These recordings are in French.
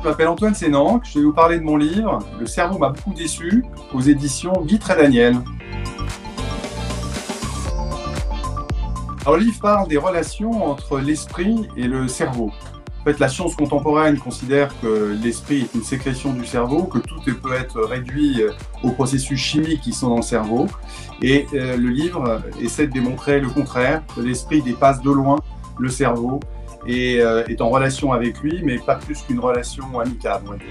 Je m'appelle Antoine Sénanque, je vais vous parler de mon livre « Le cerveau m'a beaucoup déçu » aux éditions Guitra Daniel. Alors, le livre parle des relations entre l'esprit et le cerveau. En fait, la science contemporaine considère que l'esprit est une sécrétion du cerveau, que tout peut être réduit aux processus chimiques qui sont dans le cerveau. Et le livre essaie de démontrer le contraire, que l'esprit dépasse de loin le cerveau et est en relation avec lui, mais pas plus qu'une relation amicale, on va dire.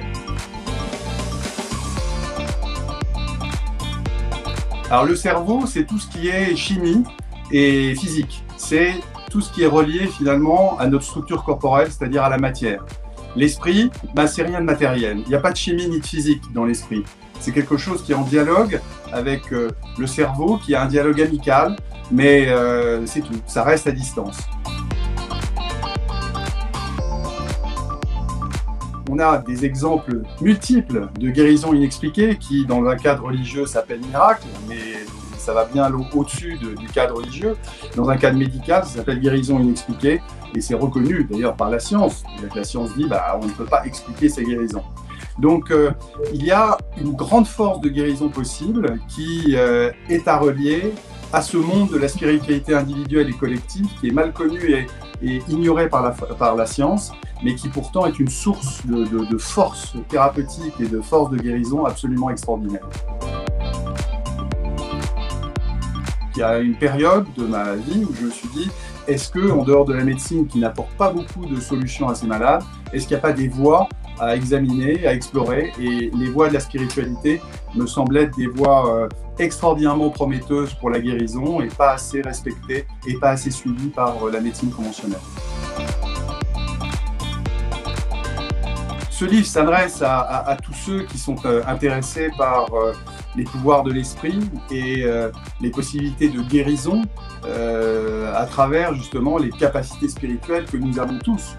Alors le cerveau, c'est tout ce qui est chimie et physique. C'est tout ce qui est relié finalement à notre structure corporelle, c'est-à-dire à la matière. L'esprit, c'est rien de matériel. Il n'y a pas de chimie ni de physique dans l'esprit. C'est quelque chose qui est en dialogue avec le cerveau, qui a un dialogue amical, mais c'est tout, ça reste à distance. On a des exemples multiples de guérisons inexpliquées qui, dans un cadre religieux, s'appellent miracles, mais ça va bien au-dessus du cadre religieux. Dans un cadre médical, ça s'appelle guérison inexpliquée, et c'est reconnu d'ailleurs par la science. La science dit on ne peut pas expliquer ces guérisons. Donc il y a une grande force de guérison possible qui est à relier à ce monde de la spiritualité individuelle et collective qui est mal connu et ignoré par la science, mais qui pourtant est une source de force thérapeutique et de force de guérison absolument extraordinaire. Il y a une période de ma vie où je me suis dit, est-ce que, en dehors de la médecine qui n'apporte pas beaucoup de solutions à ces malades, est-ce qu'il n'y a pas des voies à examiner, à explorer? Et les voies de la spiritualité me semblent être des voies extraordinairement prometteuses pour la guérison et pas assez respectées et pas assez suivies par la médecine conventionnelle. Ce livre s'adresse à tous ceux qui sont intéressés par les pouvoirs de l'esprit et les possibilités de guérison à travers justement les capacités spirituelles que nous avons tous.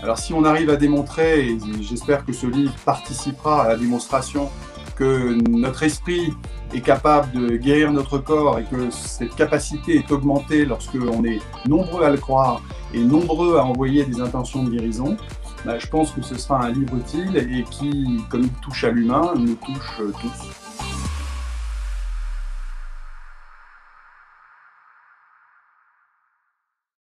Alors si on arrive à démontrer, et j'espère que ce livre participera à la démonstration, que notre esprit est capable de guérir notre corps et que cette capacité est augmentée lorsque l'on est nombreux à le croire et nombreux à envoyer des intentions de guérison, je pense que ce sera un livre utile et qui, comme il touche à l'humain, nous touche tous.